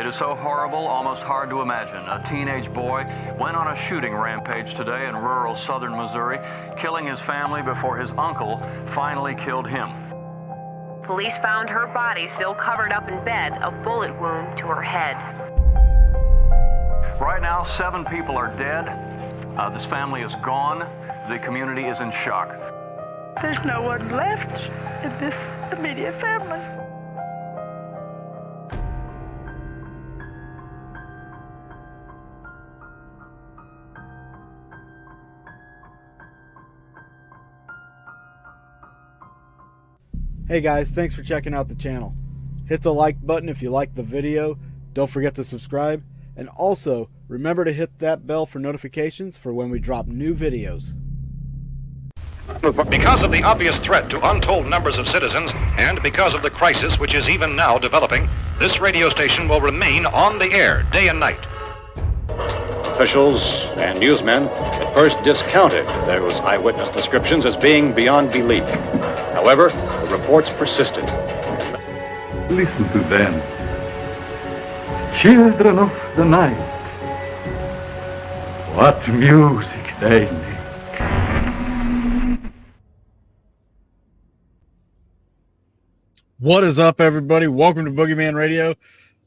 It is so horrible, almost hard to imagine. A teenage boy went on a shooting rampage today in rural southern Missouri, killing his family before his uncle finally killed him. Police found her body still covered up in bed, a bullet wound to her head. Right now, 7 people are dead. This family is gone. The community is in shock. There's no one left in this immediate family. Hey guys, thanks for checking out the channel. Hit the like button if you liked the video. Don't forget to subscribe. And also, remember to hit that bell for notifications for when we drop new videos. Because of the obvious threat to untold numbers of citizens, and because of the crisis which is even now developing, this radio station will remain on the air day and night. Officials and newsmen at first discounted those eyewitness descriptions as being beyond belief. However, the reports persisted. Listen to them. Children of the night. What music they make. What is up, everybody? Welcome to Boogeyman Radio.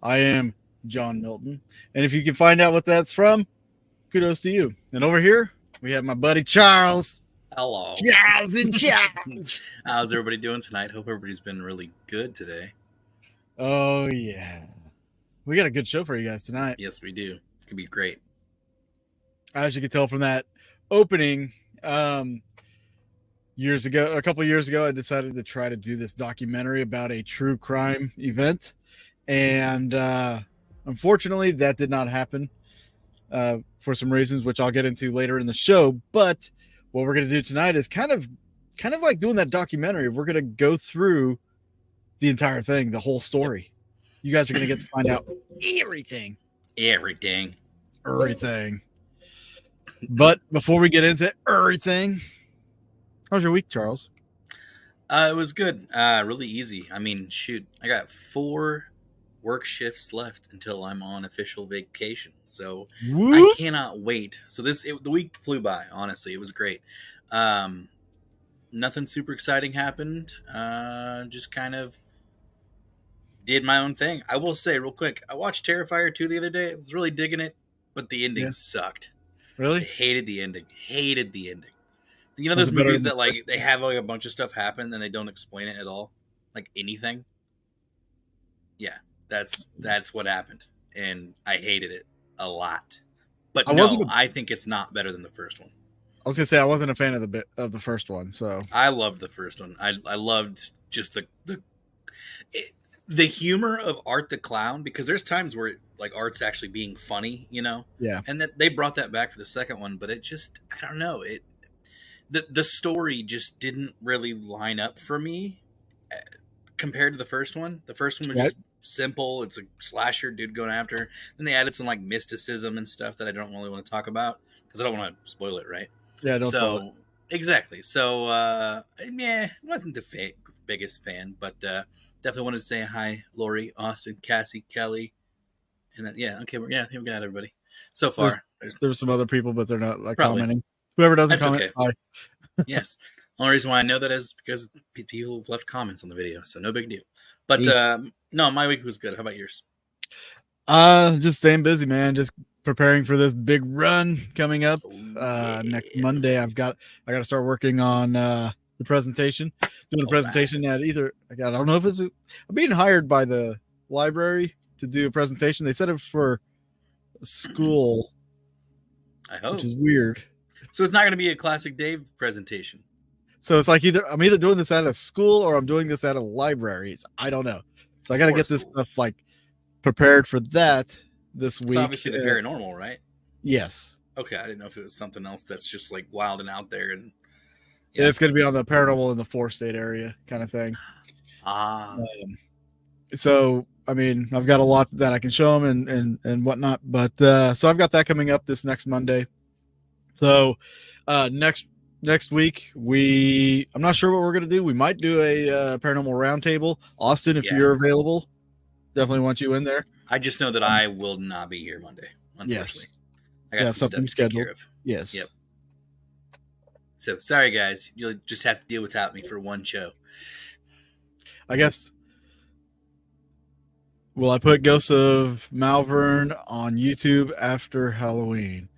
I am John Milton. And if you can find out what that's from, kudos to you. And over here, we have my buddy Charles. Hello. Charles and Charles. How's everybody doing tonight? Hope everybody's been really good today. Oh, yeah. We got a good show for you guys tonight. Yes, we do. It could be great. As you can tell from that opening, a couple of years ago, I decided to try to do this documentary about a true crime event. And unfortunately, that did not happen for some reasons, which I'll get into later in the show. But what we're going to do tonight is kind of like doing that documentary. We're going to go through the entire thing, the whole story. You guys are going to get to find out everything. But before we get into everything, how was your week, Charles? It was good. Really easy. I mean, shoot, I got 4 work shifts left until I'm on official vacation. So Whoop. I cannot wait. So the week flew by, honestly. It was great. Nothing super exciting happened. Just kind of did my own thing. I will say real quick, I watched Terrifier 2 the other day. I was really digging it, but the ending sucked. Really? I hated the ending. You know those movies that like they have like a bunch of stuff happen and they don't explain it at all? Like anything? Yeah, that's what happened. And I hated it a lot. But I think it's not better than the first one. I was gonna say I wasn't a fan of the first one, so I loved the first one. I loved just the humor of Art the Clown, because there's times where like Art's actually being funny, you know? Yeah. And that they brought that back for the second one, but it just, I don't know, the story just didn't really line up for me compared to the first one. The first one was just simple. It's a slasher dude going after. Then they added some like mysticism and stuff that I don't really want to talk about because I don't want to spoil it, right? Yeah, don't spoil it. Exactly. So, wasn't the biggest fan, but definitely wanted to say hi, Lori, Austin, Cassie, Kelly, and then, okay, we got everybody so far. There's some other people, but they're not like Probably. commenting. Whoever doesn't comment, okay. hi. Yes. Only reason why I know that is because people have left comments on the video, so no big deal. But no, my week was good. How about yours? Just staying busy, man. Just preparing for this big run coming up. Next Monday, I got to start working on the presentation. Doing a presentation at I don't know if I'm being hired by the library to do a presentation. They said it for a school. I hope. Which is weird. So it's not going to be a Classic Dave presentation. So it's like I'm either doing this at a school or I'm doing this at a library. I don't know. So I got to get this stuff like prepared for that this week. It's obviously the paranormal, right? Yes. Okay, I didn't know if it was something else that's just like wild and out there. And yeah, it's going to be on the paranormal in the 4-state area kind of thing. So I mean, I've got a lot that I can show them and whatnot. But so I've got that coming up this next Monday. So next week I'm not sure what we're gonna do. We might do a paranormal roundtable. Austin, if you're available, definitely want you in there. I just know that I will not be here Monday, unfortunately. Yes. I got some something stuff to take scheduled. care of. Yes. Yep. So, sorry, guys. You'll just have to deal without me for one show. I guess. Will I put Ghost of Malvern on YouTube after Halloween?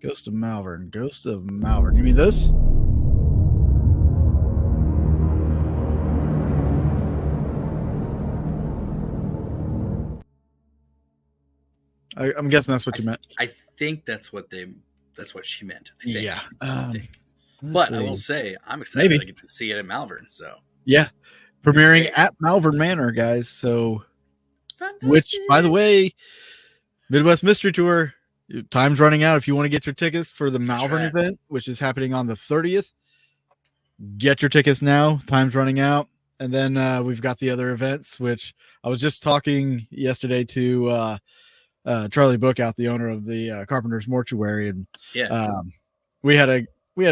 Ghost of Malvern. Ghost of Malvern. You mean this? I'm guessing that's what you meant. I think that's what she meant. I think. Yeah. I will say, I'm excited Maybe. to get to see it at Malvern. So Yeah. Premiering at Malvern Manor, guys. So, fantastic. which, by the way, Midwest Mystery Tour, time's running out. If you want to get your tickets for the Malvern event, which is happening on the 30th, get your tickets now. Time's running out. And then we've got the other events, which I was just talking yesterday to Charlie Bookout, the owner of the Carpenter's Mortuary, and we had a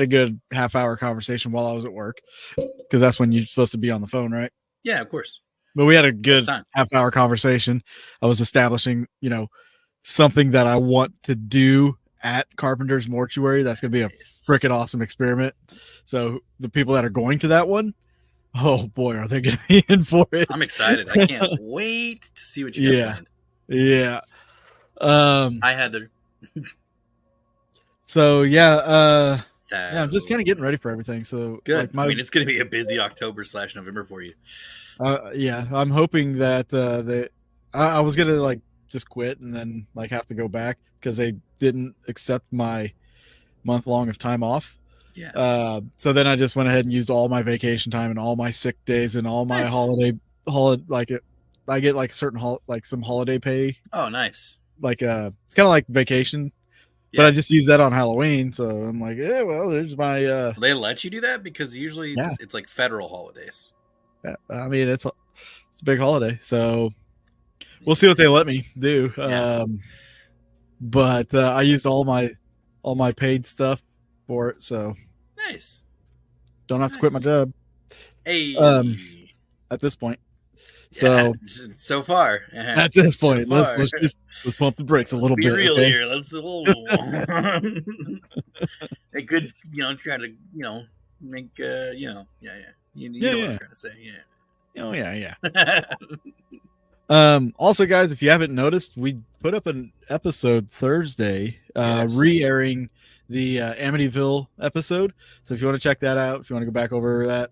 good half-hour conversation while I was at work, because that's when you're supposed to be on the phone, right? Yeah, of course. But we had a good half-hour conversation. I was establishing, something that I want to do at Carpenter's Mortuary. That's going to be a freaking awesome experiment. So the people that are going to that one, oh boy, are they going to be in for it? I'm excited. I can't wait to see what you got planned. Yeah. Hi, Heather. So yeah, I'm just kind of getting ready for everything. So good. It's going to be a busy October/November for you. Yeah, I'm hoping that I was gonna just quit and then have to go back because they didn't accept my month long of time off. Yeah. So then I just went ahead and used all my vacation time and all my sick days and all my holiday I get certain some holiday pay. Oh, nice. It's kind of like vacation, but I just use that on Halloween. So I'm like, yeah, well, there's my. They let you do that because usually it's like federal holidays. Yeah, I mean it's a big holiday, so we'll see what they let me do. Yeah. But I used all my paid stuff for it, so nice. Don't have to quit my job. Hey. At this point. So so far. At this point, let's pump the brakes a little bit. Be real okay? here. Let's a good, try to, make, You know what I'm trying to say. Yeah. Oh yeah. Also, guys, if you haven't noticed, we put up an episode Thursday, re-airing the Amityville episode. So if you want to check that out, if you want to go back over that,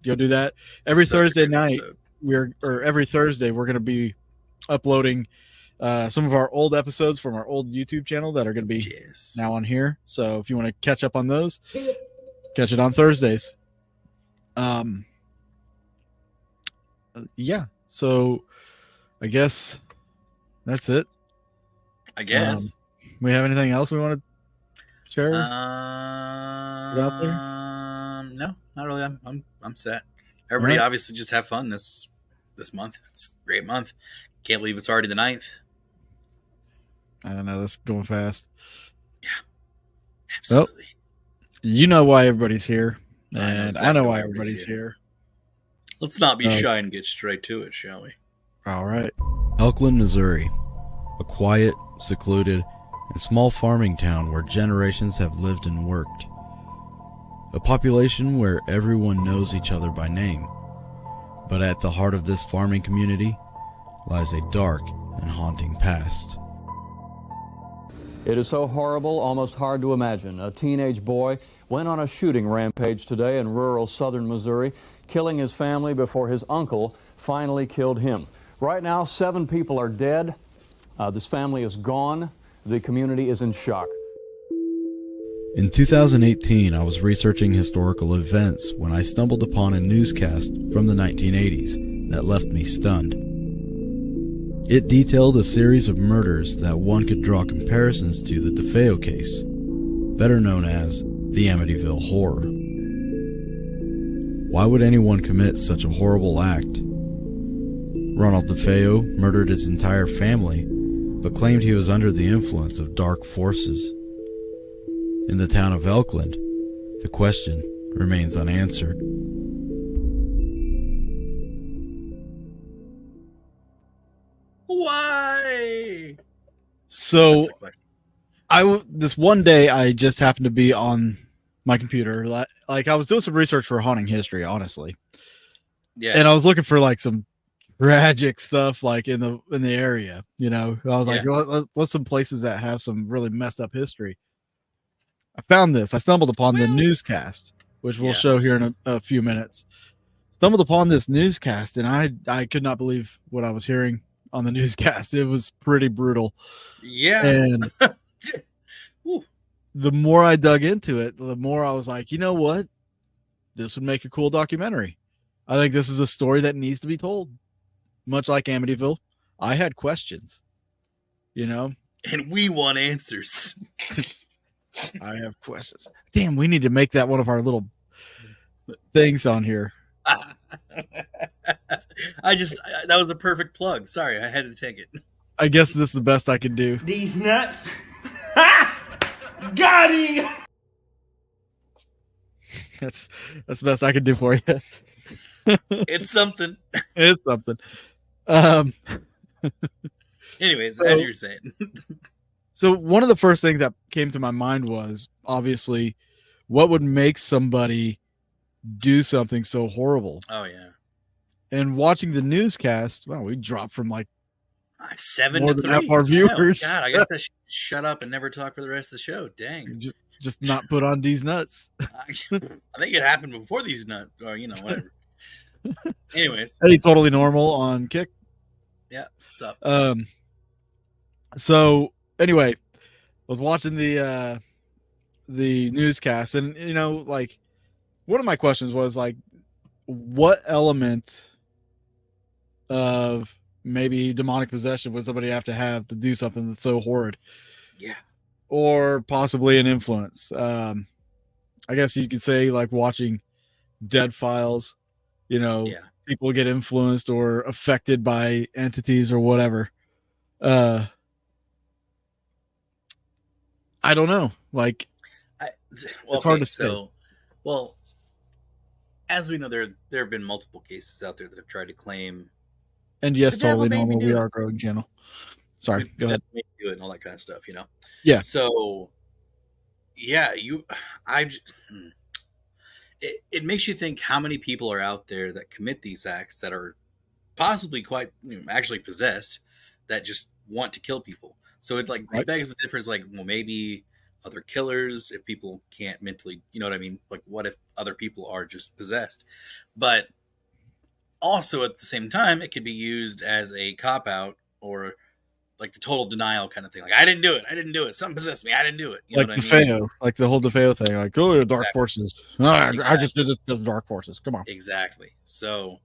go do that. Every Thursday night. Every Thursday we're going to be uploading some of our old episodes from our old YouTube channel that are going to be now on here. So if you want to catch up on those, catch it on Thursdays. Yeah. So I guess that's it. I guess. We have anything else we want to share? Put out there? No, not really. I'm set. Everybody obviously just have fun this month. It's a great month. Can't believe it's already the 9th. I don't know. That's going fast. Yeah, absolutely. Well, you know why everybody's here, and I know why everybody's here. Let's not be shy and get straight to it, shall we? All right. Elkland, Missouri, a quiet, secluded, and small farming town where generations have lived and worked. A population where everyone knows each other by name. But at the heart of this farming community lies a dark and haunting past. It is so horrible, almost hard to imagine. A teenage boy went on a shooting rampage today in rural southern Missouri, killing his family before his uncle finally killed him. Right now, 7 people are dead. This family is gone. The community is in shock. In 2018, I was researching historical events when I stumbled upon a newscast from the 1980s that left me stunned. It detailed a series of murders that one could draw comparisons to the DeFeo case, better known as the Amityville Horror. Why would anyone commit such a horrible act? Ronald DeFeo murdered his entire family, but claimed he was under the influence of dark forces. In the town of Elkland, the question remains unanswered. Why? So this one day I just happened to be on my computer. Like I was doing some research for haunting history, honestly. Yeah. And I was looking for like some tragic stuff like in the area, you know. I was like, what's some places that have some really messed up history? I found this. I stumbled upon the newscast, which we'll show here in a few minutes. Stumbled upon this newscast, and I could not believe what I was hearing on the newscast. It was pretty brutal. Yeah. And the more I dug into it, the more I was like, you know what? This would make a cool documentary. I think this is a story that needs to be told. Much like Amityville, I had questions, you know? And we want answers. I have questions. Damn, we need to make that one of our little things on here. That was a perfect plug. Sorry, I had to take it. I guess this is the best I can do. These nuts. Got him. That's the best I can do for you. It's something. It's something. Anyways, as you were saying. So one of the first things that came to my mind was obviously what would make somebody do something so horrible. Oh yeah. And watching the newscast, wow, we dropped from like 7 more to than 3. half our viewers. Oh, God, I got to shut up and never talk for the rest of the show. Dang. Just not put on these nuts. I think it happened before these nuts, or whatever. Anyways, hey, totally normal on Kick. Yeah, what's up? So anyway, I was watching the newscast, and like one of my questions was like, what element of maybe demonic possession would somebody have to do something that's so horrid? Yeah. Or possibly an influence. I guess you could say like watching Dead Files, people get influenced or affected by entities or whatever. I don't know. Like, it's hard to say. Well, as we know, there have been multiple cases out there that have tried to claim. And yes, totally normal. We are a growing channel. Sorry, go ahead. Do it and all that kind of stuff, Yeah. So, yeah, it makes you think how many people are out there that commit these acts that are possibly quite actually possessed, that just want to kill people. So it begs the difference. Like, well, maybe other killers, if people can't mentally, you know what I mean? Like, what if other people are just possessed? But also at the same time, it could be used as a cop out or like the total denial kind of thing. Like, I didn't do it. Something possessed me. I didn't do it. You like know what DeFeo, I mean? like the whole DeFeo thing. Like, go to dark forces. I just did this because of dark forces. Come on. Exactly. So,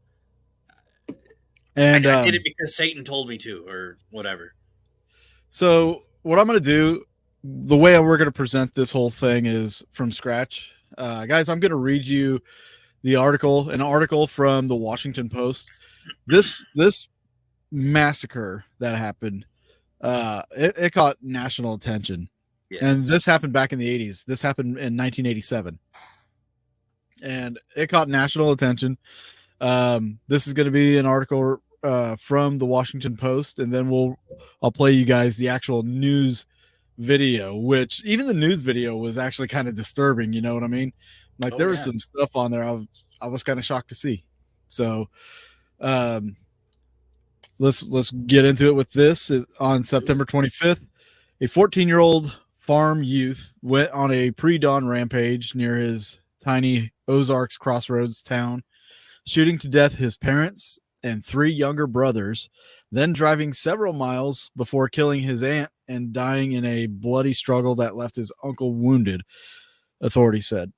and I did it because Satan told me to, or whatever. So what I'm going to do, the way we're going to present this whole thing is from scratch. Guys, I'm going to read you an article from the Washington Post. This massacre that happened, it caught national attention. Yes. And this happened back in the 80s. This happened in 1987. And it caught national attention. This is going to be an article from the Washington Post, and then I'll play you guys the actual news video, which even the news video was actually kind of disturbing. You know what I mean? Like there was some stuff on there I was kind of shocked to see. So let's get into it with this. On September 25th, a 14-year-old farm youth went on a pre-dawn rampage near his tiny Ozarks Crossroads town, shooting to death his parents and 3 younger brothers, then driving several miles before killing his aunt and dying in a bloody struggle that left his uncle wounded, authorities said.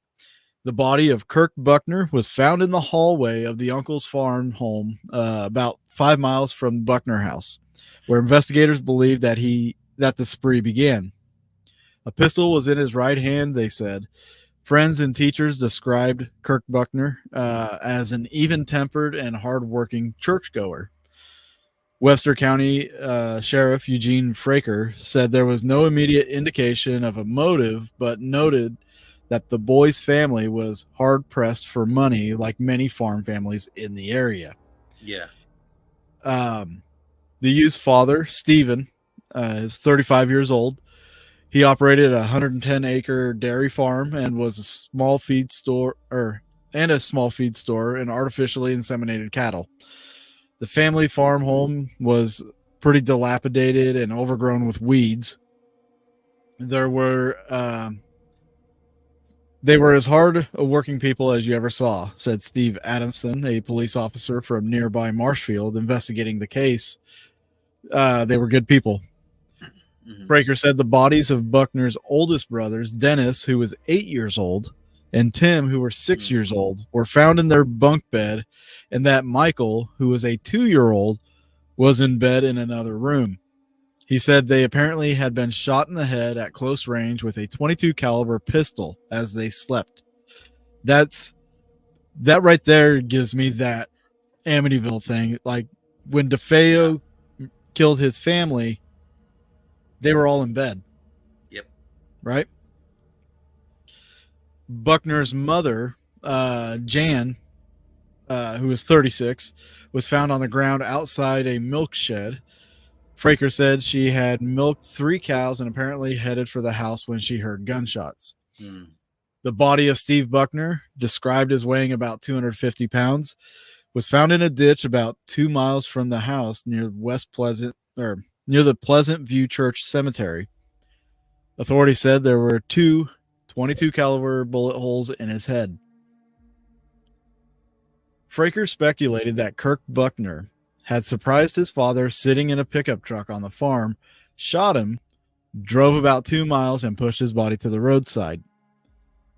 The body of Kirk Buckner was found in the hallway of the uncle's farm home, about 5 miles from Buckner House, where investigators believe that the spree began. A pistol was in his right hand, they said. Friends and teachers described Kirk Buckner as an even-tempered and hard-working churchgoer. Webster County Sheriff Eugene Fraker said there was no immediate indication of a motive, but noted that the boy's family was hard-pressed for money, like many farm families in the area. Yeah. The youth's father, Stephen, is 35 years old. He operated a 110-acre dairy farm and was a small feed store and artificially inseminated cattle. The family farm home was pretty dilapidated and overgrown with weeds. They were as hard a working people as you ever saw, said Steve Adamson, a police officer from nearby Marshfield investigating the case. They were good people. Fraker said the bodies of Buckner's oldest brothers, Dennis, who was 8 years old, and Tim, who were 6 years old, were found in their bunk bed, and that Michael, who was a 2-year-old, was in bed in another room. He said they apparently had been shot in the head at close range with a .22 caliber pistol as they slept. That right there gives me that Amityville thing. Like when DeFeo killed his family, they were all in bed. Yep. Right? Buckner's mother, Jan, who was 36, was found on the ground outside a milk shed. Fraker said she had milked 3 cows and apparently headed for the house when she heard gunshots. The body of Steve Buckner, described as weighing about 250 pounds, was found in a ditch about 2 miles from the house near the Pleasant View Church Cemetery. Authorities said there were 2 .22 caliber bullet holes in his head. Fraker speculated that Kirk Buckner had surprised his father sitting in a pickup truck on the farm, shot him, drove about 2 miles, and pushed his body to the roadside.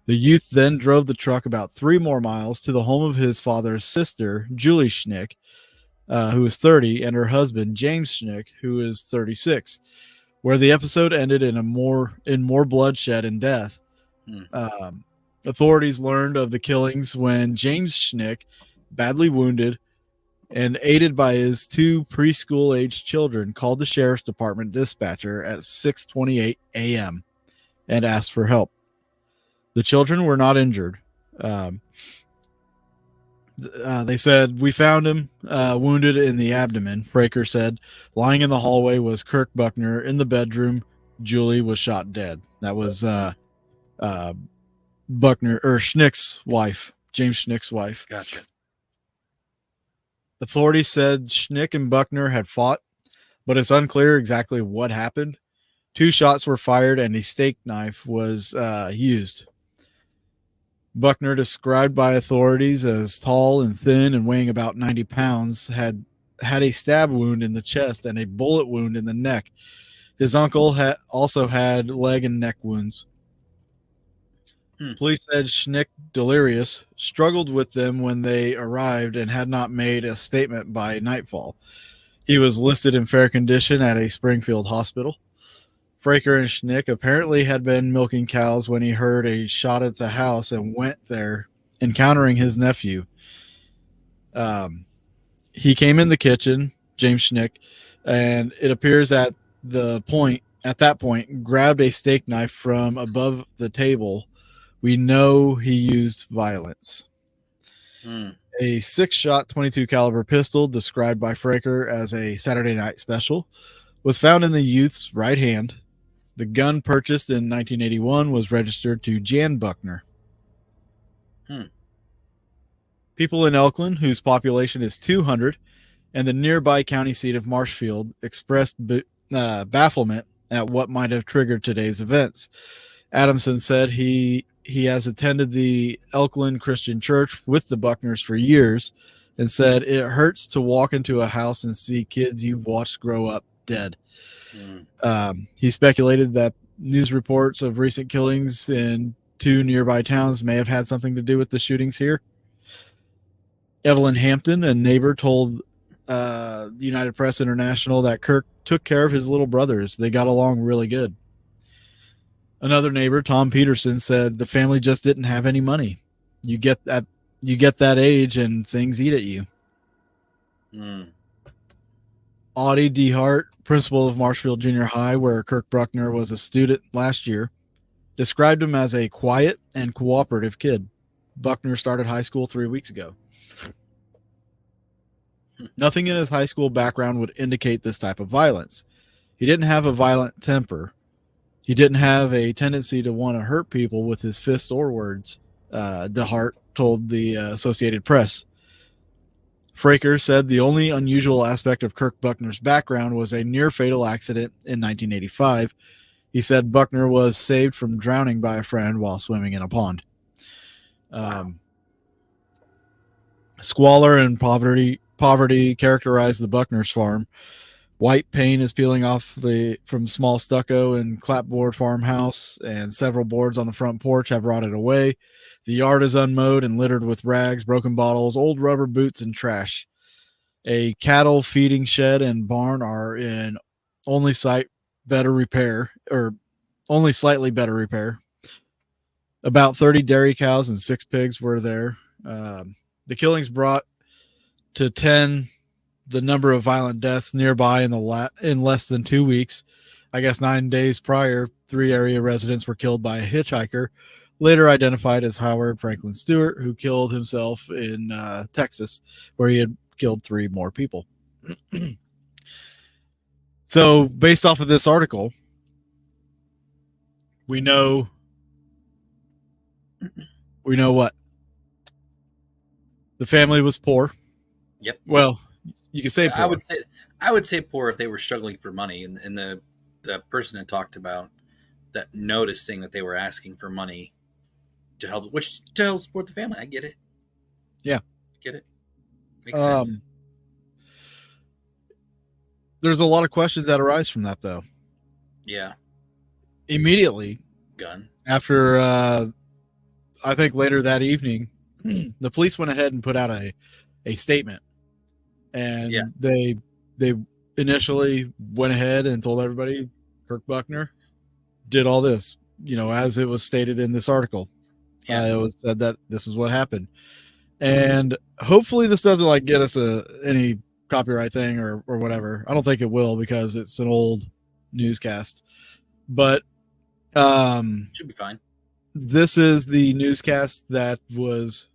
The youth then drove the truck about 3 more miles to the home of his father's sister, Julie Schnick, who was 30, and her husband, James Schnick, who is 36, where the episode ended in more bloodshed and death. Authorities learned of the killings when James Schnick, badly wounded and aided by his 2 preschool-aged children, called the sheriff's department dispatcher at 6:28 a.m. and asked for help. The children were not injured. They said, "We found him wounded in the abdomen." Fraker said, lying in the hallway was Kirk Buckner. In the bedroom, Julie was shot dead. That was Buckner or Schnick's wife, James Schnick's wife. Gotcha. Authorities said Schnick and Buckner had fought, but it's unclear exactly what happened. 2 shots were fired and a steak knife was used. Buckner, described by authorities as tall and thin and weighing about 90 pounds, had a stab wound in the chest and a bullet wound in the neck. His uncle also had leg and neck wounds. Police said Schnick, delirious, struggled with them when they arrived and had not made a statement by nightfall. He was listed in fair condition at a Springfield hospital. Fraker and Schnick apparently had been milking cows when he heard a shot at the house and went there, encountering his nephew. He came in the kitchen, James Schnick, and it appears at that point, grabbed a steak knife from above the table. We know he used violence. A 6-shot .22 caliber pistol, described by Fraker as a Saturday night special, was found in the youth's right hand. The gun, purchased in 1981, was registered to Jan Buckner. People in Elkland, whose population is 200, and the nearby county seat of Marshfield, expressed bafflement at what might have triggered today's events. Adamson said he has attended the Elkland Christian Church with the Buckners for years and said it hurts to walk into a house and see kids you've watched grow up dead. He speculated that news reports of recent killings in 2 nearby towns may have had something to do with the shootings here. Evelyn Hampton, a neighbor, told the United Press International that Kirk took care of his little brothers. They got along really good. Another neighbor, Tom Peterson, said the family just didn't have any money. You get that age and things eat at you. Audie DeHart, principal of Marshfield Junior High, where Kirk Buckner was a student last year, described him as a quiet and cooperative kid. Buckner started high school 3 weeks ago. Nothing in his high school background would indicate this type of violence. He didn't have a violent temper. He didn't have a tendency to want to hurt people with his fists or words, DeHart told the Associated Press. Fraker said the only unusual aspect of Kirk Buckner's background was a near-fatal accident in 1985. He said Buckner was saved from drowning by a friend while swimming in a pond. Squalor and poverty characterized the Buckner's farm. White paint is peeling off from small stucco and clapboard farmhouse, and several boards on the front porch have rotted away. The yard is unmowed and littered with rags, broken bottles, old rubber boots, and trash. A cattle feeding shed and barn are in only slightly better repair. About 30 dairy cows and 6 pigs were there. The killings brought to 10 the number of violent deaths nearby in less than 2 weeks. I guess 9 days prior, 3 area residents were killed by a hitchhiker, later identified as Howard Franklin Stewart, who killed himself in Texas, where he had killed 3 more people. So, based off of this article, we know what? The family was poor. Yep. Well, you could say poor. I would say poor if they were struggling for money, and the person had talked about that, noticing that they were asking for money to help support the family. I get it. Yeah. Get it. Makes sense. There's a lot of questions that arise from that, though. Yeah. Immediately gun after I think later that evening, the police went ahead and put out a statement, and they initially went ahead and told everybody Kirk Buckner did all this, as it was stated in this article. It was said that this is what happened, and hopefully this doesn't get us any copyright thing or whatever. I don't think it will, because it's an old newscast, but should be fine. This is the newscast that was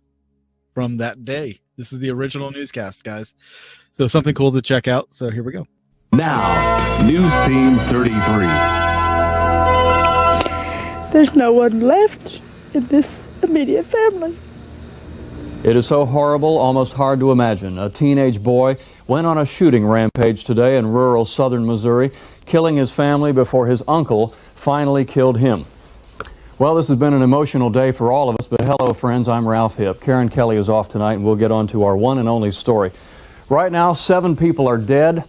from that day. This is the original newscast, guys. So something cool to check out. So here we go. Now, News Team 33. There's no one left in this immediate family. It is so horrible, almost hard to imagine. A teenage boy went on a shooting rampage today in rural southern Missouri, killing his family before his uncle finally killed him. Well, this has been an emotional day for all of us, but hello, friends, I'm Ralph Hipp. Karen Kelly is off tonight, and we'll get on to our one and only story. Right now, 7 people are dead.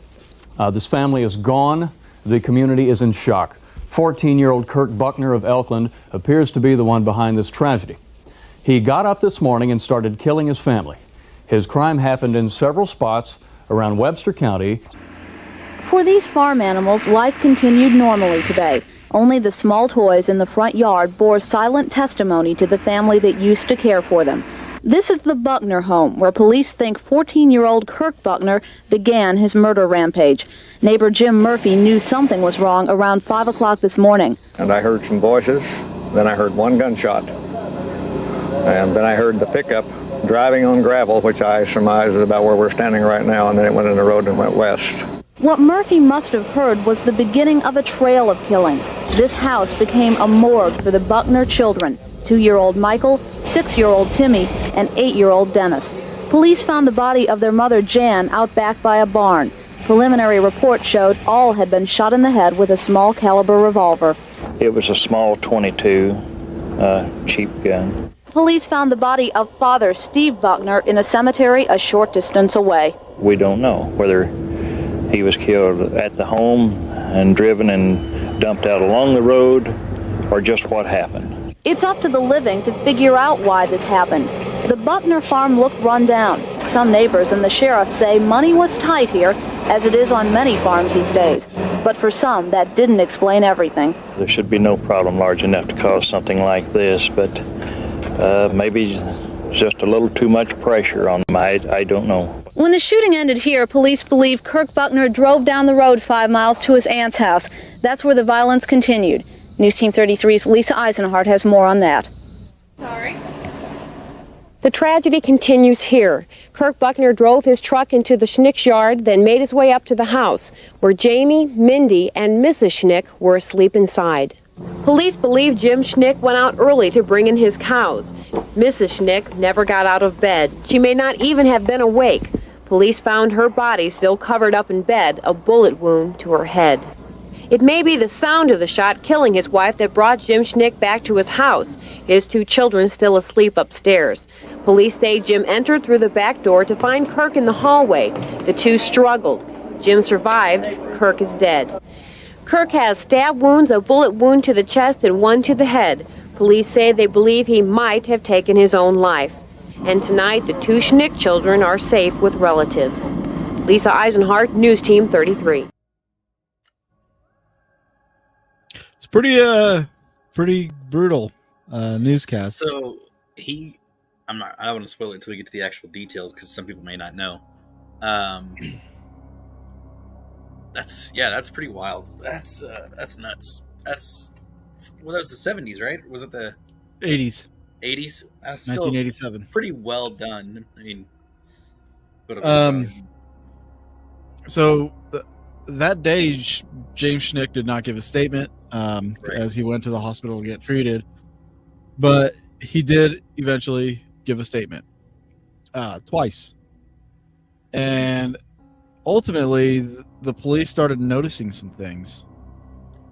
This family is gone. The community is in shock. 14-year-old Kirk Buckner of Elkland appears to be the one behind this tragedy. He got up this morning and started killing his family. His crime happened in several spots around Webster County. For these farm animals, life continued normally today. Only the small toys in the front yard bore silent testimony to the family that used to care for them. This is the Buckner home, where police think 14-year-old Kirk Buckner began his murder rampage. Neighbor Jim Murphy knew something was wrong around 5 o'clock this morning. And I heard some voices, then I heard one gunshot. And then I heard the pickup driving on gravel, which I surmise is about where we're standing right now, and then it went in the road and went west. What Murphy must have heard was the beginning of a trail of killings. This house became a morgue for the Buckner children, 2-year-old Michael, 6-year-old Timmy, and 8-year-old Dennis. Police found the body of their mother Jan out back by a barn. Preliminary report showed all had been shot in the head with a small caliber revolver. It was a small .22 cheap gun. Police found the body of father Steve Buckner in a cemetery a short distance away. We don't know whether he was killed at the home and driven and dumped out along the road, or just what happened. It's up to the living to figure out why this happened. The Buckner farm looked run down. Some neighbors and the sheriff say money was tight here, as it is on many farms these days. But for some, that didn't explain everything. There should be no problem large enough to cause something like this, but maybe just a little too much pressure on them. I don't know. When the shooting ended here, police believe Kirk Buckner drove down the road 5 miles to his aunt's house. That's where the violence continued. News Team 33's Lisa Eisenhart has more on that. Sorry. The tragedy continues here. Kirk Buckner drove his truck into the Schnick's yard, then made his way up to the house, where Jamie, Mindy, and Mrs. Schnick were asleep inside. Police believe Jim Schnick went out early to bring in his cows. Mrs. Schnick never got out of bed. She may not even have been awake. Police found her body still covered up in bed, a bullet wound to her head. It may be the sound of the shot killing his wife that brought Jim Schnick back to his house, his 2 children still asleep upstairs. Police say Jim entered through the back door to find Kirk in the hallway. The 2 struggled. Jim survived. Kirk is dead. Kirk has stab wounds, a bullet wound to the chest, and 1 to the head. Police say they believe he might have taken his own life. And tonight, the 2 Schnick children are safe with relatives. Lisa Eisenhart, News Team 33. It's pretty brutal newscast. So I don't want to spoil it until we get to the actual details because some people may not know. That's pretty wild. That's nuts. That was the 70s, right? Was it the 80s? 80s. That's 1987. Pretty well done. I mean, so that day, James Schnick did not give a statement as he went to the hospital to get treated, but he did eventually give a statement twice, and ultimately the police started noticing some things.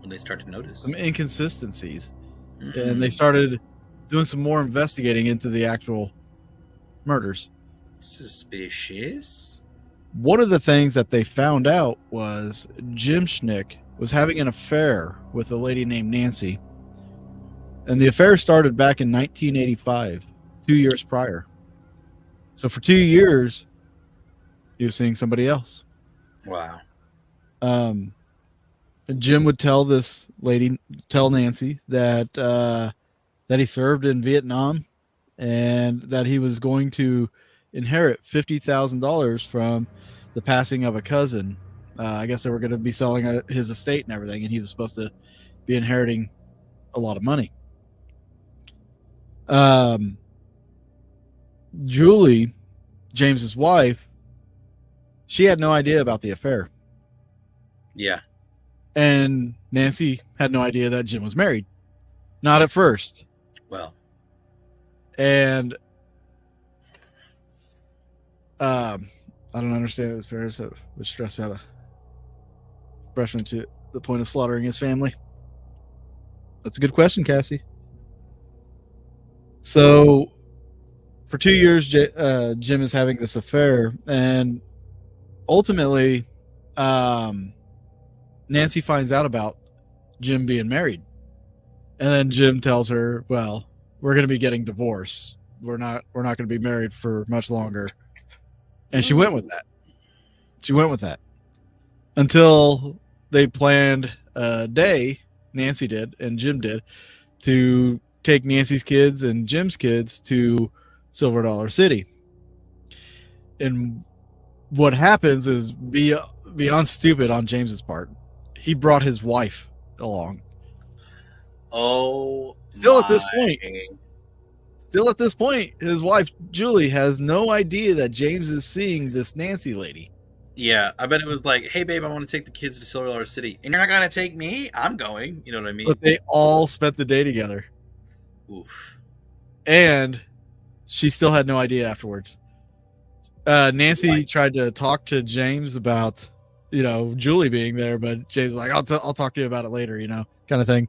When they started to notice some inconsistencies, and they started doing some more investigating into the actual murders. Suspicious. One of the things that they found out was Jim Schnick was having an affair with a lady named Nancy. And the affair started back in 1985, 2 years prior. So for 2 years, he was seeing somebody else. Wow. Jim would tell Nancy that he served in Vietnam and that he was going to inherit $50,000 from the passing of a cousin. I guess they were going to be selling his estate and everything, and he was supposed to be inheriting a lot of money. Julie, James's wife, she had no idea about the affair. Yeah. And Nancy had no idea that Jim was married. Not at first. Well. And I don't understand if affairs that would stress out a freshman to the point of slaughtering his family. That's a good question, Cassie. So for 2 years, Jim is having this affair, and ultimately Nancy finds out about Jim being married. And then Jim tells her, well, we're going to be getting divorced. We're not going to be married for much longer. And she went with that. Until they planned a day, Nancy did and Jim did, to take Nancy's kids and Jim's kids to Silver Dollar City. And what happens is beyond stupid on James's part. He brought his wife along. Still at this point, his wife Julie has no idea that James is seeing this Nancy lady. Yeah, I bet it was like, hey babe, I want to take the kids to Silver Dollar City. And you're not gonna take me? I'm going. You know what I mean? But they all spent the day together. Oof. And she still had no idea afterwards. Nancy tried to talk to James about, Julie being there, but James was like, I'll talk to you about it later, kind of thing.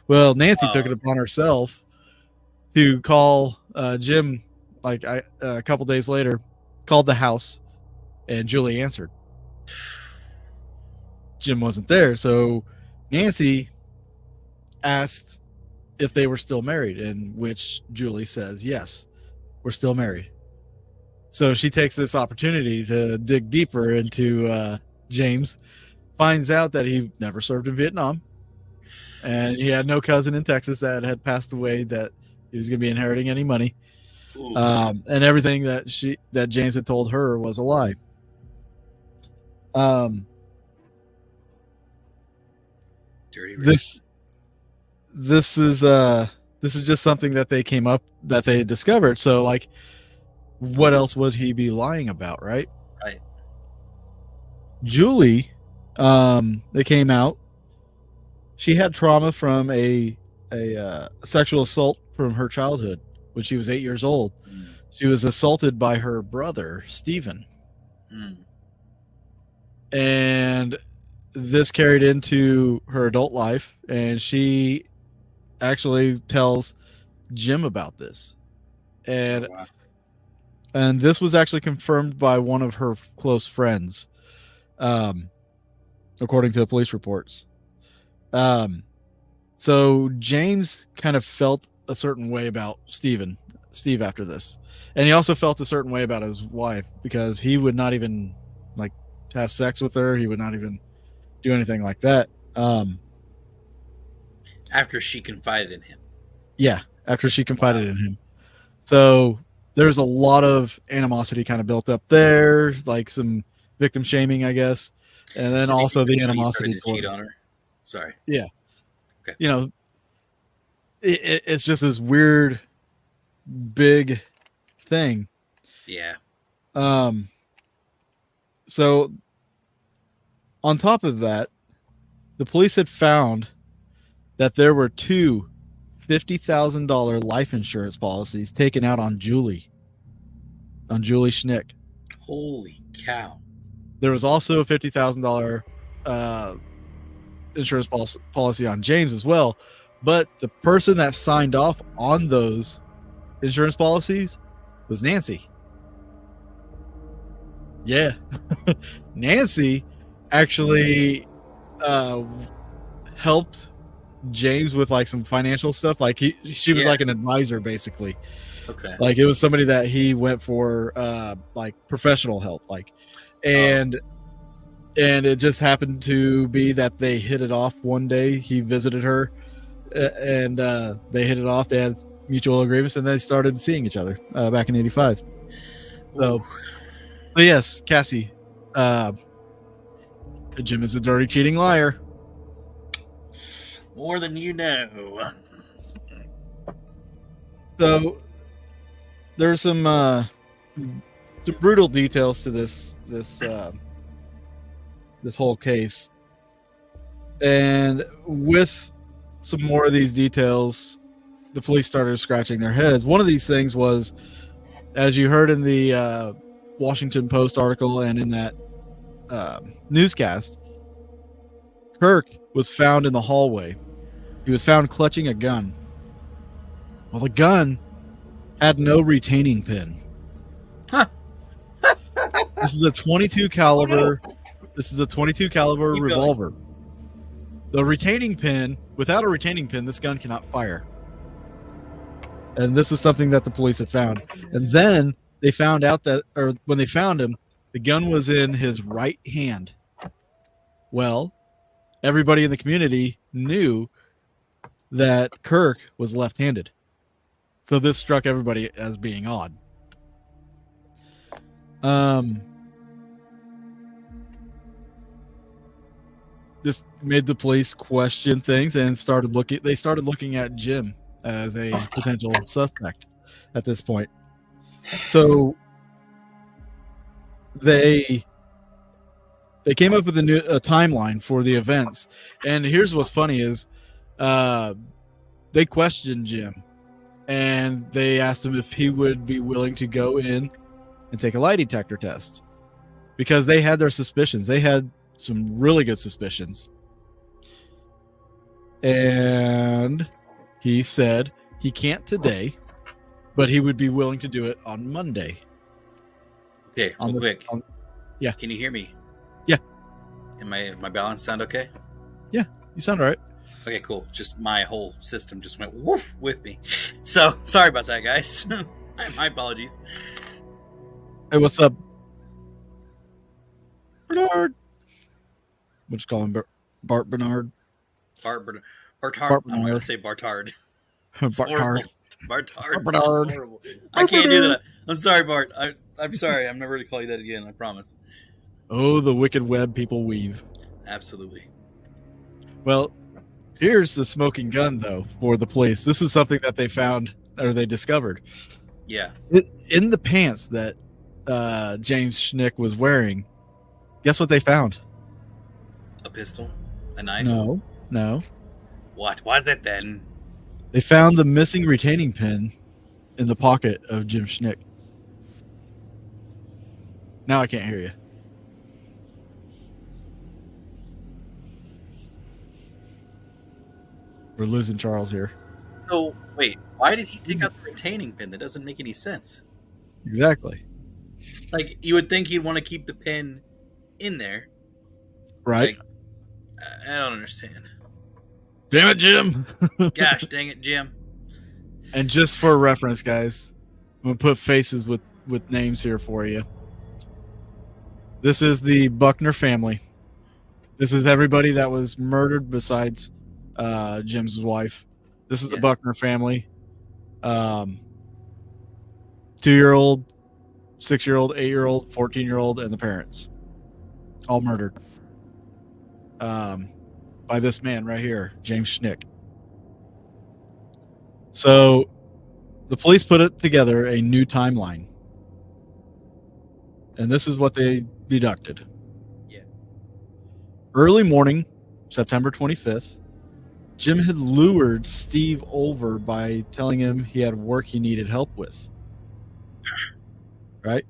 Well, Nancy took it upon herself to call Jim, a couple days later, called the house, and Julie answered. Jim wasn't there, so Nancy asked if they were still married, in which Julie says, yes, we're still married. So she takes this opportunity to dig deeper into James, finds out that he never served in Vietnam, and he had no cousin in Texas that had passed away that he was going to be inheriting any money. And everything that James had told her was a lie. This is just something that they discovered. So what else would he be lying about, right? Right. Julie, they came out. She had trauma from a sexual assault from her childhood when she was 8 years old. She was assaulted by her brother, Stephen. And this carried into her adult life, and she actually tells Jim about this. And and this was actually confirmed by one of her close friends, according to the police reports. So James kind of felt a certain way about Steve after this. And he also felt a certain way about his wife, because he would not even like have sex with her. He would not even do anything like that. After she confided in him. Yeah, after she confided in him. So there's a lot of animosity kind of built up there, like some victim shaming, I guess. And then also the animosity to cheat on her. Sorry. Yeah. Okay. You know, it's just this weird, big thing. Yeah. So on top of that, the police had found that there were two $50,000 life insurance policies taken out on Julie Schnick. Holy cow. There was also a $50,000 insurance policy on James as well. But the person that signed off on those insurance policies was Nancy. Yeah. Nancy actually helped James with like some financial stuff. Like she was like an advisor basically. Okay. Like it was somebody that he went for like professional help, like, and it just happened to be that they hit it off one day. He visited her and they hit it off. They had mutual agreements and they started seeing each other back in 85. So yes, Cassie, Jim is a dirty, cheating liar. More than you know. So there's some brutal details to this whole case, and with some more of these details, the police started scratching their heads. One of these things was, as you heard in the Washington Post article and in that newscast, Kirk was found in the hallway. He was found clutching a gun. Well, the gun had no retaining pin. This is a 22 caliber. This is a 22 caliber revolver. The retaining pin, without a retaining pin, this gun cannot fire. And this was something that the police had found. And then they found out that, or when they found him, the gun was in his right hand. Well, everybody in the community knew that Kirk was left-handed. So this struck everybody as being odd. This made the police question things and they started looking at Jim as a potential suspect at this point. So they came up with a timeline for the events. And here's what's funny is they questioned Jim and they asked him if he would be willing to go in and take a lie detector test, because they had their suspicions. They had some really good suspicions. And he said he can't today, but he would be willing to do it on Monday. Okay, real quick. Yeah. Can you hear me? Yeah. And my balance sound okay? Yeah, you sound all right. Okay, cool. Just my whole system just went woof with me. So, sorry about that, guys. My apologies. Hey, what's up, Bernard? We'll just call him Bart Bernard. Bartard. Bart I'm going to say Bartard. Bartard. Bartard. Bernard. That's horrible. I can't do that. I'm sorry, Bart. I'm sorry. I'm never going to call you that again. I promise. Oh, the wicked web people weave. Absolutely. Well, here's the smoking gun, though, for the police. This is something that they found, or they discovered. Yeah. In the pants that James Schnick was wearing, guess what they found? A pistol? A knife? No. What was it then? They found the missing retaining pin in the pocket of Jim Schnick. Now I can't hear you. We're losing Charles here. So, wait, why did he take out the retaining pin? That doesn't make any sense. Exactly. Like, you would think he'd want to keep the pin in there. Right. Like, I don't understand. Damn it, Jim. Gosh dang it, Jim. And just for reference, guys, I'm going to put faces with names here for you. This is the Buckner family. This is everybody that was murdered besides Jim's wife. This is the Buckner family. 2-year-old, 6-year-old, 8-year-old, 14-year-old, and the parents. All murdered. By this man right here, James Schnick. So the police put it together a new timeline. And this is what they deducted. Yeah. Early morning, September 25th, Jim had lured Steve over by telling him he had work he needed help with. Right?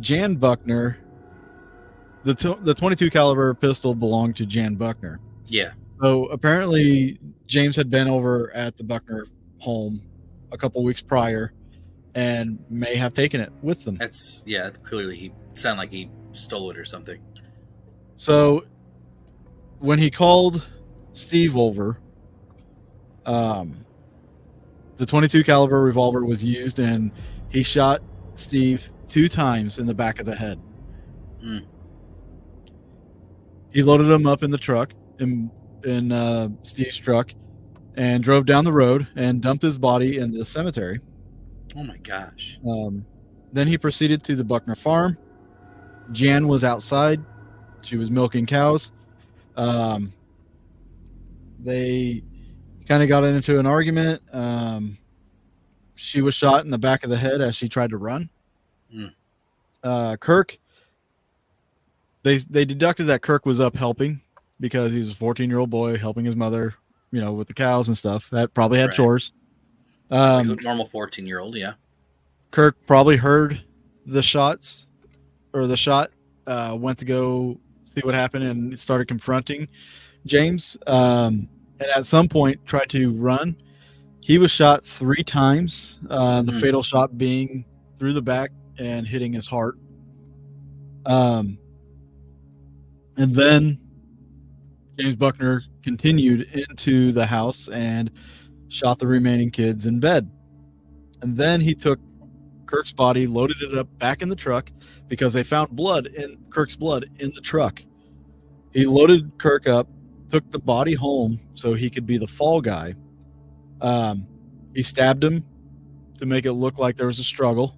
Jan Buckner, the 22 caliber pistol belonged to Jan Buckner. Yeah. So apparently James had been over at the Buckner home a couple weeks prior and may have taken it with them. That's clearly he sounded like he stole it or something. So when he called Steve over, the 22 caliber revolver was used and he shot Steve 2 times in the back of the head. He loaded him up in the truck, in Steve's truck, and drove down the road and dumped his body in the cemetery. Oh my gosh. Then he proceeded to the Buckner farm. Jan was outside. She was milking cows. They kind of got into an argument. She was shot in the back of the head as she tried to run. Kirk, they deducted that Kirk was up helping because he was a 14-year-old boy helping his mother, with the cows and stuff. That probably had chores. Like a normal 14-year-old, yeah. Kirk probably heard the shots, or the shot, went to go see what happened and started confronting James. And at some point tried to run. He was shot 3 times, the fatal shot being through the back and hitting his heart. And then James Buckner continued into the house and shot the remaining kids in bed. And then he took Kirk's body, loaded it up back in the truck because they found Kirk's blood in the truck. He loaded Kirk up, took the body home so he could be the fall guy. He stabbed him to make it look like there was a struggle.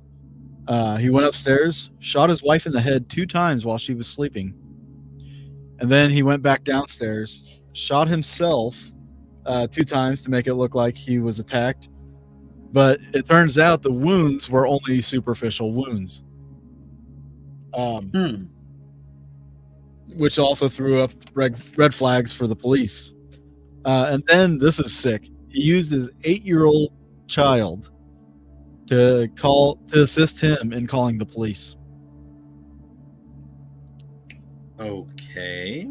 He went upstairs, shot his wife in the head 2 times while she was sleeping. And then he went back downstairs, shot himself 2 times to make it look like he was attacked. But it turns out the wounds were only superficial wounds. Which also threw up red flags for the police. And then, this is sick, he used his 8-year-old child to assist him in calling the police. Okay.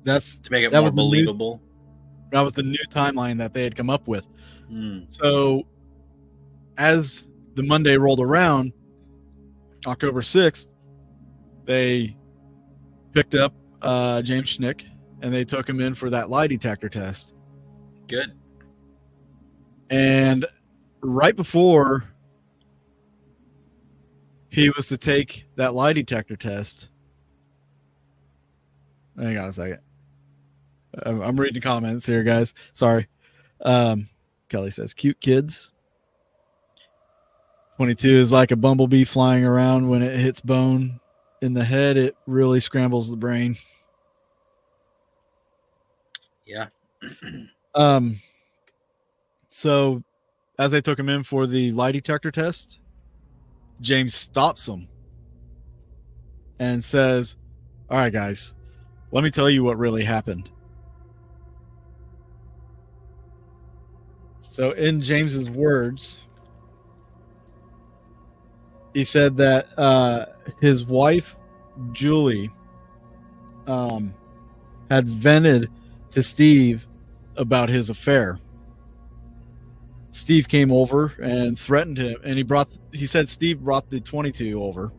To make it more believable. That was the new timeline that they had come up with. So, as the Monday rolled around, October 6th, they picked up James Schnick and they took him in for that lie detector test. Good. And right before he was to take that lie detector test, hang on a second. I'm reading comments here, guys. Sorry. Kelly says, cute kids. 22 is like a bumblebee flying around. When it hits bone in the head, it really scrambles the brain. Yeah. So as they took him in for the lie detector test, James stops him and says, all right, guys, let me tell you what really happened. So in James's words, he said that his wife, Julie, had vented to Steve about his affair. Steve came over and threatened him, and he said Steve brought the .22 over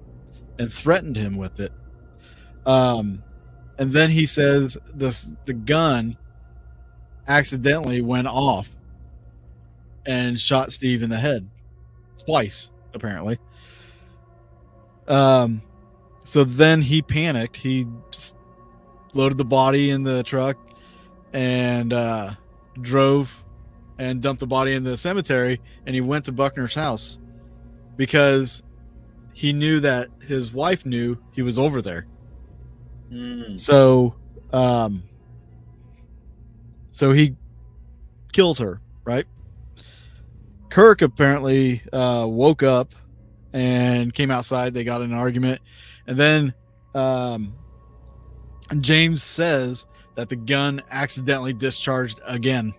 and threatened him with it. And then he says the gun accidentally went off and shot Steve in the head twice, apparently. So then he panicked. He loaded the body in the truck and drove and dumped the body in the cemetery, and he went to Buckner's house because he knew that his wife knew he was over there. So he kills her, right? Kirk apparently woke up and came outside. They got in an argument, and then James says that the gun accidentally discharged again.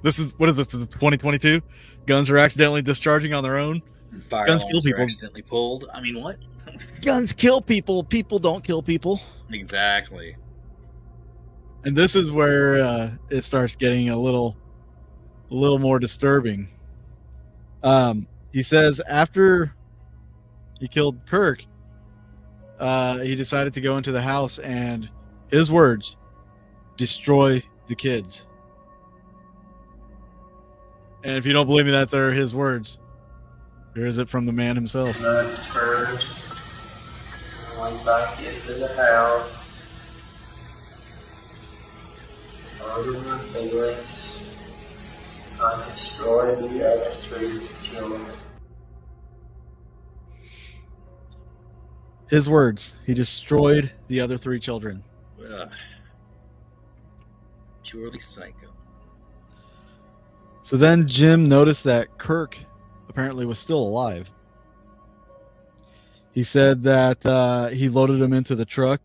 This is, what is this, 2022? Guns are accidentally discharging on their own? Guns kill people. Accidentally pulled. I mean, what? Guns kill people. People don't kill people. Exactly. And this is where it starts getting a little more disturbing. He says after he killed Kirk, he decided to go into the house and, his words, destroy the kids. And if you don't believe me that they're his words, here is it from the man himself. I turned, went back into the house, murdered my feelings. I destroyed the other 3 children. His words. He destroyed the other 3 children. Purely psycho. So then Jim noticed that Kirk apparently was still alive. He said that he loaded him into the truck,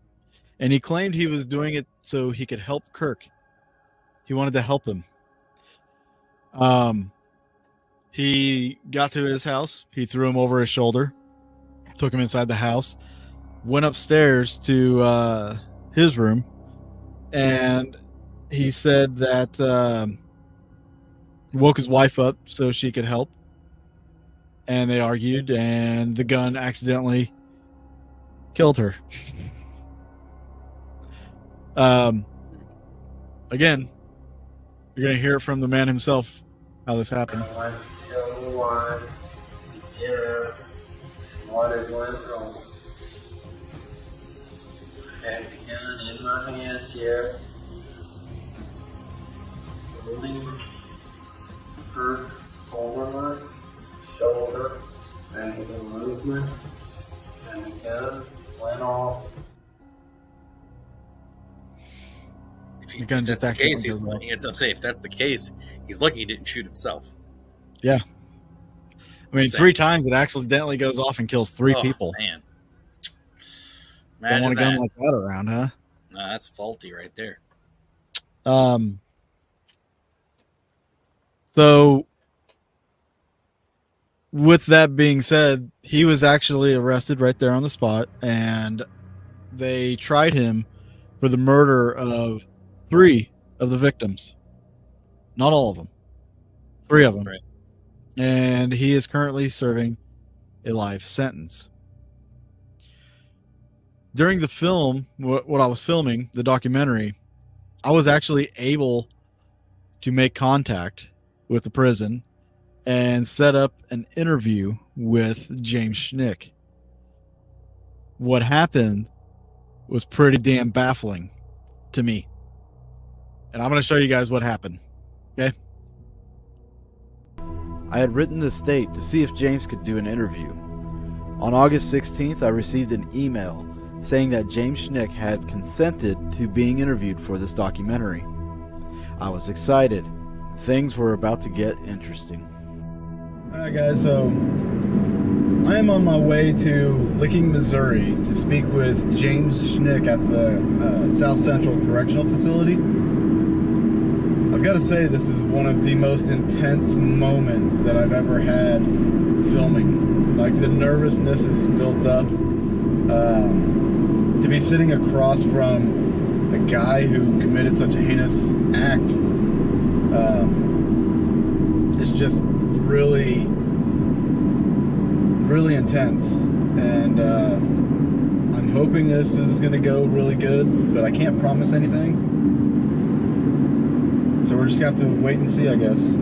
and he claimed he was doing it so he could help Kirk. He wanted to help him. He got to his house. He threw him over his shoulder, took him inside the house, went upstairs to his room, and he said that he woke his wife up so she could help, and they argued, and the gun accidentally killed her. Again, you're going to hear it from the man himself how this happened. I went to tell the wife, what had went wrong. I had the gun in my hand here, holding her over my shoulder, and the movement, and the gun went off. If that's the case, if that's the case, he's lucky he didn't shoot himself. Yeah. I mean, 3 times it accidentally goes off and kills 3 people. Man. Don't want a gun like that around, huh? No, that's faulty right there. So, with that being said, he was actually arrested right there on the spot, and they tried him for the murder of 3 of the victims. Not all of them. 3 of them. Right. And he is currently serving a life sentence. During the film, what I was filming, the documentary, I was actually able to make contact with the prison and set up an interview with James Schnick. What happened was pretty damn baffling to me. And I'm going to show you guys what happened. Okay? I had written this state to see if James could do an interview. On August 16th, I received an email saying that James Schnick had consented to being interviewed for this documentary. I was excited. Things were about to get interesting. Alright guys, so I am on my way to Licking, Missouri to speak with James Schnick at the South Central Correctional Facility. I've got to say, this is one of the most intense moments that I've ever had filming. Like, the nervousness is built up. To be sitting across from a guy who committed such a heinous act, it's just really intense. And I'm hoping this is going to go really good, but I can't promise anything. So we're just going to have to wait and see, I guess.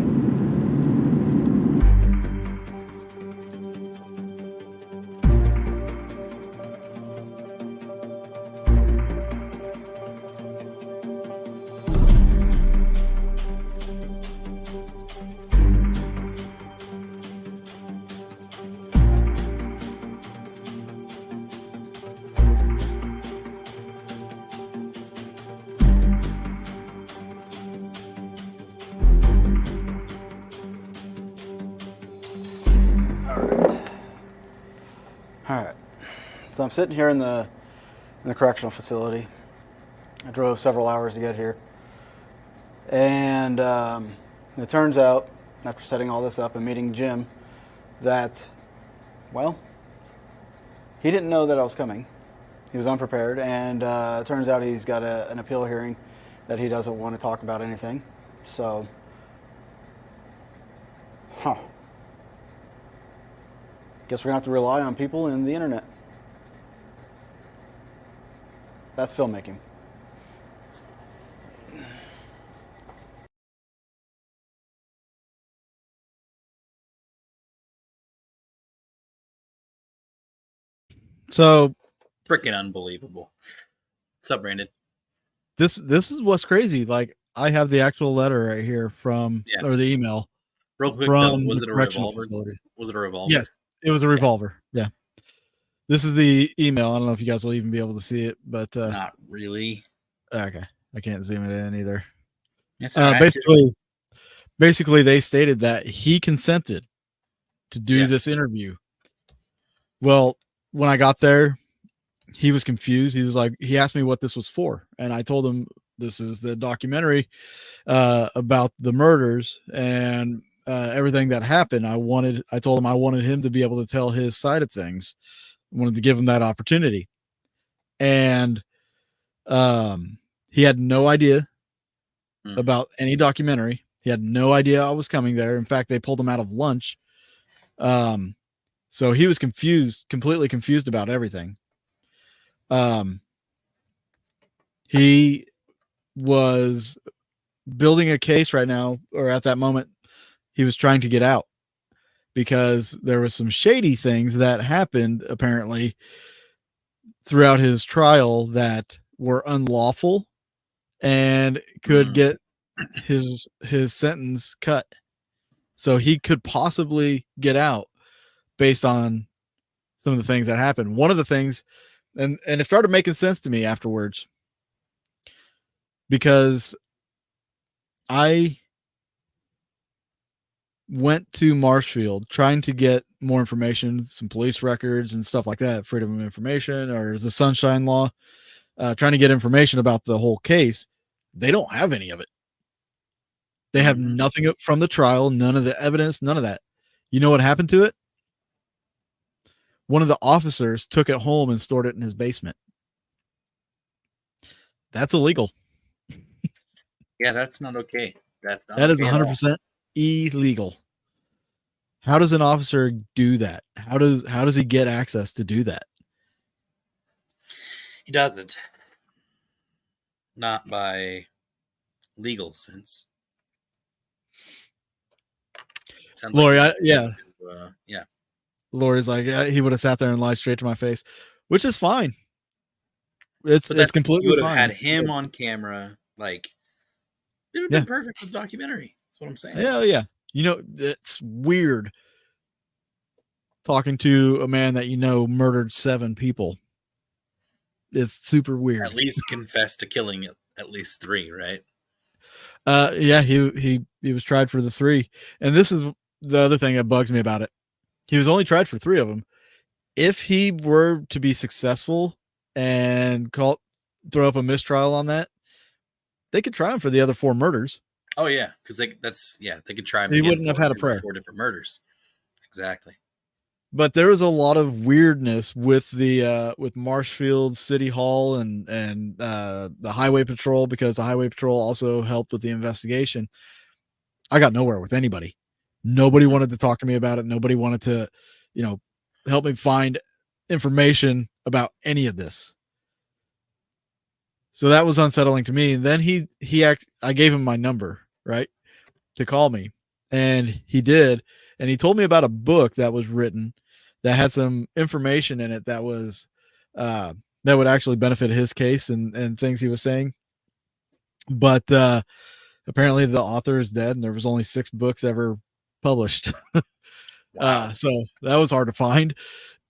Alright, so I'm sitting here in the correctional facility. I drove several hours to get here. And it turns out, after setting all this up and meeting Jim, that, well, he didn't know that I was coming. He was unprepared, and it turns out he's got an appeal hearing that he doesn't want to talk about anything. So, guess we're going to have to rely on people in the internet. That's filmmaking. So, freaking unbelievable. What's up, Brandon? This is what's crazy. Like, I have the actual letter right here from, or the email. Real quick, from though, was it a revolver? Facility. Was it a revolver? Yes, it was a revolver. Yeah. This is the email. I don't know if you guys will even be able to see it, but not really. Okay, I can't zoom it in either. That's all right. Basically, they stated that he consented to do this interview. Well, when I got there, he was confused. He was like, he asked me what this was for, and I told him this is the documentary about the murders and everything that happened. I told him I wanted him to be able to tell his side of things. I wanted to give him that opportunity, and he had no idea about any documentary. He had no idea I was coming there. In fact, they pulled him out of lunch. So he was completely confused about everything. He was building a case right now, or at that moment, he was trying to get out because there was some shady things that happened apparently throughout his trial that were unlawful and could get his sentence cut. So he could possibly get out based on some of the things that happened. One of the things, and it started making sense to me afterwards, because I went to Marshfield trying to get more information, some police records and stuff like that, freedom of information, or is the Sunshine Law, trying to get information about the whole case. They don't have any of it. They have nothing from the trial, none of the evidence, none of that. You know what happened to it? One of the officers took it home and stored it in his basement. That's illegal. Yeah, that's not okay. That is 100% illegal. How does an officer do that? How does he get access to do that? He doesn't. Not by legal sense. Sounds Lori, like yeah. Lori's like, he would have sat there and lied straight to my face, which is fine. It's completely you would fine. have had him on camera, like it would have been perfect for the documentary. That's what I'm saying. Yeah. You know, it's weird talking to a man that murdered 7 people. It's super weird. At least confessed to killing at least 3, right? Yeah, he was tried for the 3, and this is the other thing that bugs me about it. He was only tried for 3 of them. If he were to be successful and throw up a mistrial on that, they could try him for the other 4 murders. Oh yeah, because they could try him. He again wouldn't have had a prayer. 4 different murders. Exactly. But there was a lot of weirdness with the with Marshfield City Hall and the Highway Patrol, because the Highway Patrol also helped with the investigation. I got nowhere with anybody. Nobody wanted to talk to me about it. Nobody wanted to, help me find information about any of this. So that was unsettling to me. And then I gave him my number, right, to call me, and he did. And he told me about a book that was written that had some information in it that was that would actually benefit his case and things he was saying. But apparently the author is dead, and there was only 6 books ever published. Wow. So that was hard to find.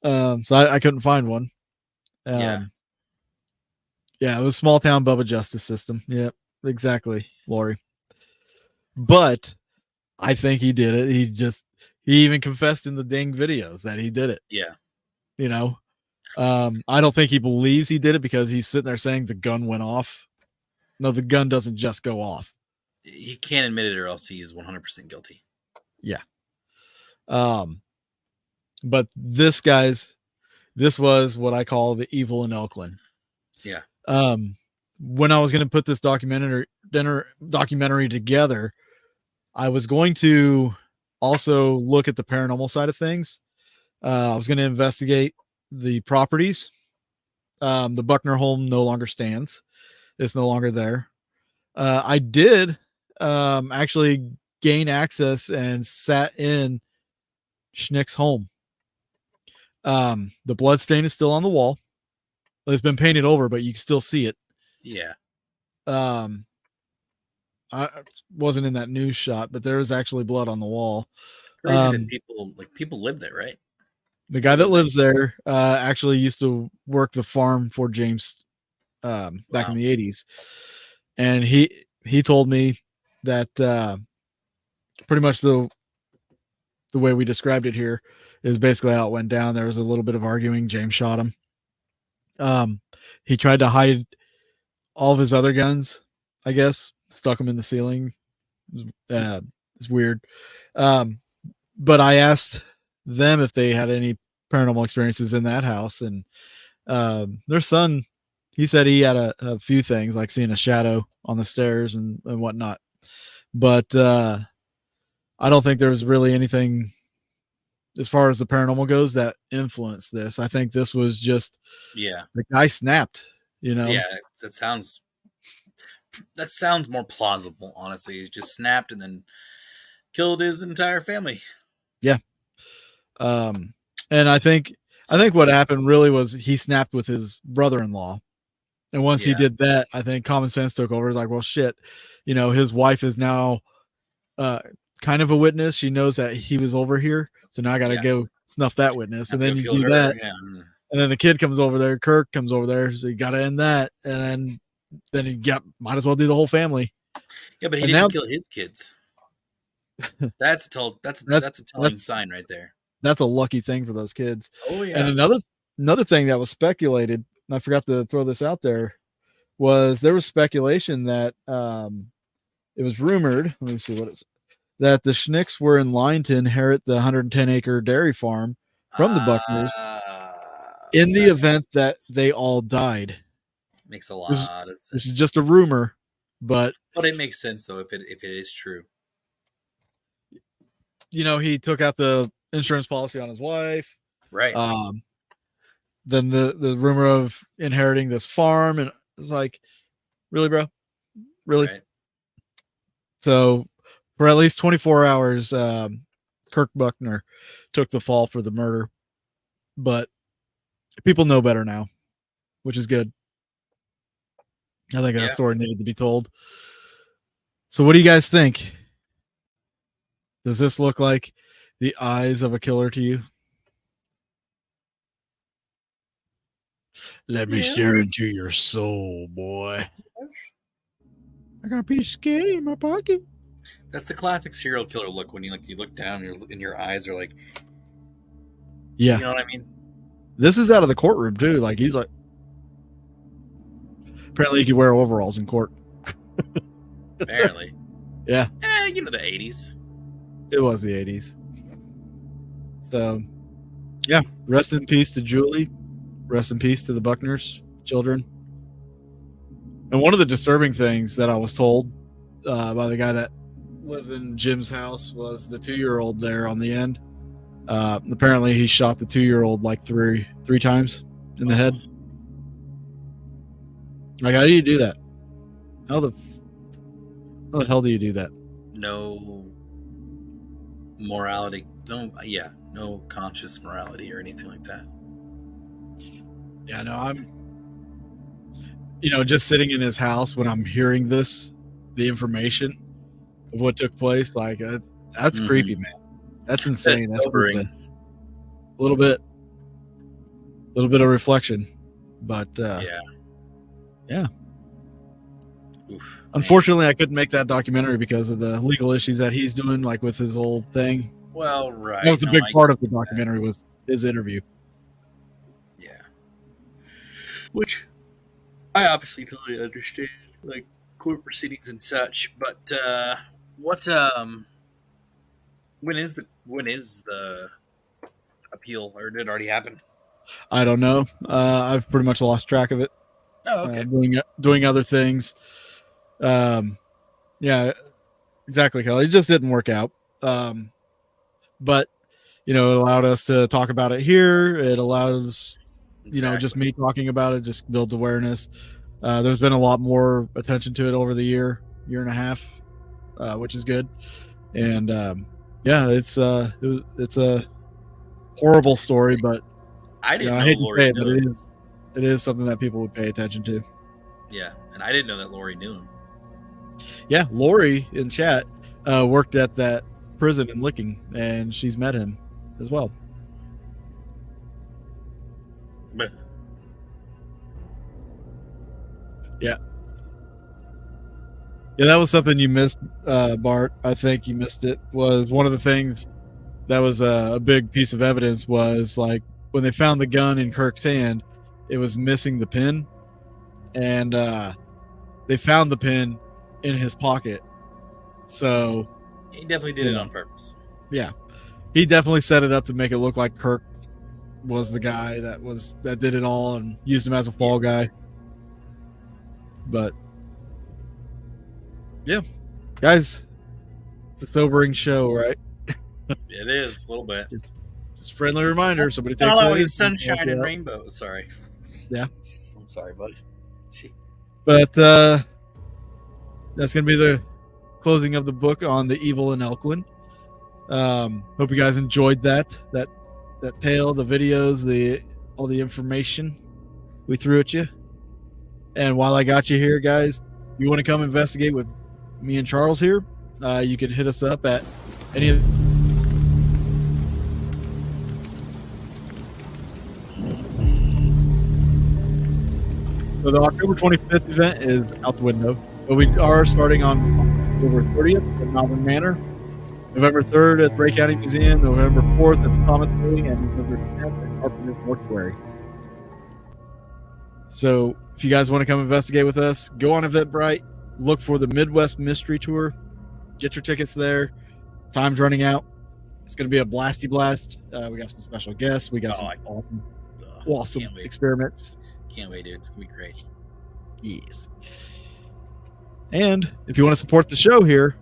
So I couldn't find one. Yeah, it was small town Bubba justice system. Yep, exactly, Lori. But I think he did it. He even confessed in the dang videos that he did it. Yeah. I don't think he believes he did it, because he's sitting there saying the gun went off. No, the gun doesn't just go off. He can't admit it, or else he is 100% guilty. Yeah. But this was what I call the Evil in Elkland. Yeah. When I was going to put this documentary together, I was going to also look at the paranormal side of things. I was going to investigate the properties. The Buckner home no longer stands. It's no longer there. I did actually gain access and sat in Schnick's home. The blood stain is still on the wall. It's been painted over, but you can still see it. Yeah. I wasn't in that news shot, but there was actually blood on the wall. People live there, right? The guy that lives there actually used to work the farm for James back in the 80s. And he told me that pretty much the way we described it here is basically how it went down. There was a little bit of arguing. James shot him. He tried to hide all of his other guns, I guess, stuck them in the ceiling. It's weird. But I asked them if they had any paranormal experiences in that house, and their son, he said he had a few things, like seeing a shadow on the stairs and whatnot. But I don't think there was really anything as far as the paranormal goes that influenced this. I think this was just the guy snapped, Yeah, that sounds more plausible, honestly. He's just snapped and then killed his entire family. Yeah. And I think what happened really was he snapped with his brother-in-law. And once he did that, I think common sense took over. It's like, well, shit, his wife is now kind of a witness. She knows that he was over here. So now I got to go snuff that witness. And then you do that. Yeah. And then the kid comes over there. Kirk comes over there. So you got to end that. And then you might as well do the whole family. Yeah, but he didn't kill his kids. That's a telling sign right there. That's a lucky thing for those kids. Oh yeah. And another thing that was speculated, and I forgot to throw this out there, was there was speculation that it was rumored. Let me see what it's that the Schnicks were in line to inherit the 110-acre dairy farm from the Buckners in the event that they all died. Makes a lot of sense. This is just a rumor, but it makes sense though if it is true. He took out the insurance policy on his wife, right? Then the rumor of inheriting this farm, and it's like, really, bro, really? Right. So for at least 24 hours, Kirk Buckner took the fall for the murder, but people know better now, which is good. I think that story needed to be told. So what do you guys think? Does this look like the eyes of a killer to you? Let me stare into your soul, boy. I got a piece of skin in my pocket. That's the classic serial killer look when you look down and your eyes are like, yeah, you know what I mean? This is out of the courtroom too. Like he's like, apparently you can wear overalls in court. Apparently. Yeah. You know, the 80s. It was the 80s. So, yeah. Rest in peace to Julie. Rest in peace to the Buckners children. And one of the disturbing things that I was told by the guy that lives in Jim's house was the 2-year-old there on the end. Apparently he shot the 2-year-old like three times in the head. Like, how do you do that? How the hell do you do that? No morality. No conscious morality or anything like that. Yeah, no, I'm, just sitting in his house when I'm hearing the information of what took place. Like, that's creepy, man. That's insane. That's sobering. A little bit of reflection, but yeah. Oof, unfortunately, I couldn't make that documentary because of the legal issues that he's doing, like with his whole thing. Well, right. That was a big part of the documentary was his interview. Yeah. Which I obviously totally understand, like court proceedings and such. But when is the appeal, or did it already happen? I don't know. I've pretty much lost track of it. Oh, okay. Doing other things. Yeah, exactly, Kelly. It just didn't work out. But it allowed us to talk about it here. It allows, just me talking about it just builds awareness. There's been a lot more attention to it over the year and a half, which is good. And yeah, it's a horrible story, but I didn't know I hate Lori to say it, knew but it is something that people would pay attention to. Yeah, and I didn't know that Lori knew him. Yeah, Lori in chat worked at that prison in Licking, and she's met him as well. Yeah, that was something you missed, Bart. I think you missed it. Was one of the things that was a big piece of evidence was like when they found the gun in Kirk's hand, it was missing the pin, and they found the pin in his pocket. So he definitely did it on purpose. Yeah, he definitely set it up to make it look like Kirk was the guy that did it all and used him as a fall guy. But yeah, guys, it's a sobering show, right? It is a little bit. Just a friendly reminder. Somebody takes always sunshine and rainbows. Sorry. Yeah. I'm sorry, buddy. But that's gonna be the closing of the book on the Evil in Elkland. Hope you guys enjoyed that tale, the videos, all the information we threw at you. And while I got you here, guys, if you want to come investigate with me and Charles here, you can hit us up at any of So the October 25th event is out the window, but we are starting on October 30th at Malvern Manor, November 3rd at Bray County Museum, November 4th at Thomas Building, and November 10th at Carpenter Mortuary. So if you guys want to come investigate with us, go on Eventbrite, look for the Midwest Mystery Tour, get your tickets there. Time's running out. It's going to be a blasty blast. We got some special guests. We got some awesome experiments. Can't wait, dude. It's going to be great. Yes. And if you want to support the show here,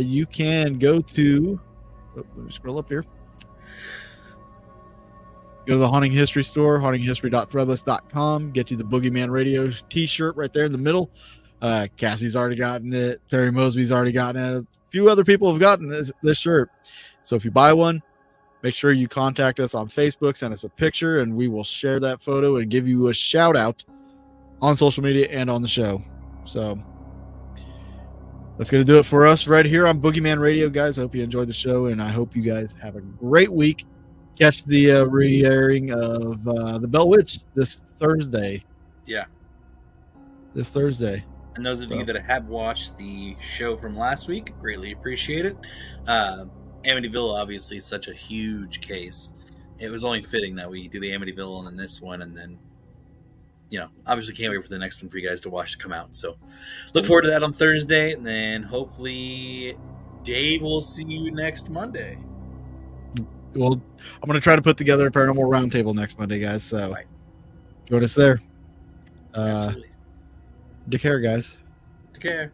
you can go to, let me scroll up here. Go to the Haunting History store, hauntinghistory.threadless.com. Get you the Boogeyman Radio t-shirt right there in the middle. Cassie's already gotten it. Terry Mosby's already gotten it. A few other people have gotten this shirt. So if you buy one, make sure you contact us on Facebook, send us a picture, and we will share that photo and give you a shout out on social media and on the show. So that's going to do it for us right here on Boogeyman Radio, guys. I hope you enjoyed the show, and I hope you guys have a great week. Catch the re-airing of The Bell Witch this Thursday. Yeah. This Thursday. And those of you that have watched the show from last week, greatly appreciate it. Amityville, obviously, is such a huge case. It was only fitting that we do the Amityville and then this one, and then, obviously can't wait for the next one for you guys to watch to come out. So look forward to that on Thursday, and then hopefully Dave will see you next Monday. Well, I'm going to try to put together a paranormal roundtable next Monday, guys. So join us there. Absolutely. Take care, guys. Take care.